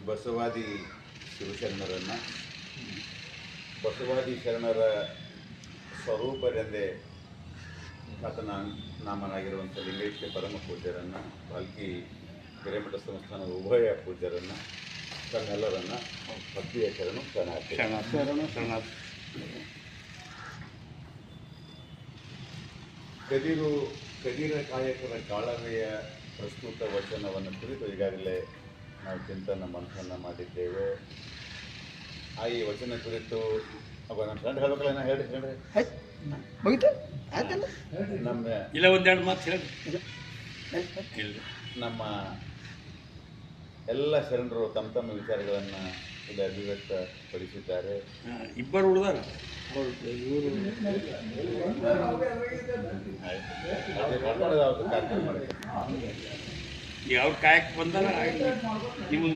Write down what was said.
ಬಸವಾದಿ ಶಿವಶರಣರನ್ನು ಬಸವಾದಿ ಶರಣರ ಸ್ವರೂಪರೆಂದೇ ಖ್ಯಾತನಾಮನಾಗಿರುವಂಥ ಲಿಂಗೈಕ್ಯ ಪರಮ ಪೂಜ್ಯರನ್ನು, ಪಾಲ್ಕಿ ಹಿರೇಮಠ ಸಂಸ್ಥಾನದ ಉಭಯ ಪೂಜ್ಯರನ್ನು, ತನ್ನೆಲ್ಲರನ್ನು ಭಕ್ತಿಯ ಶರಣು ಶರಣಾರ್ಥಿ. ಕದಿರ ಕಾಯಕರ ಕಾಳವೆಯ ಪ್ರಸ್ತುತ ವಚನವನ್ನು ಕುರಿತು ಈಗಾಗಲೇ ನಾವು ಚಿಂತನ ಮಂಥನ ಮಾಡಿದ್ದೇವೆ. ಈ ವಚನ ಕುರಿತು ನಮ್ಮ ಫ್ರೆಂಡ್ ಹೇಳ್ಬೇಕಲ್ಲ, ನಾ ಹೇಳ್ರಿ ನಮ್ಮ ಇಲ್ಲ ಒಂದೆರಡು ಮಾತು ಹೇಳಿ. ನಮ್ಮ ಎಲ್ಲ ಶರಣರು ತಮ್ಮ ತಮ್ಮ ವಿಚಾರಗಳನ್ನು ಇಲ್ಲಿ ಅಭಿವ್ಯಕ್ತಪಡಿಸಿದ್ದಾರೆ. ಇಬ್ಬರು ಉಳಿದಾರ ಕಾರ್ಯಕ್ರಮ ಮಾಡಿ ಅವ್ರು ಕಾಯಕ್ಕೆ ಬಂದಾರ. ನೀವು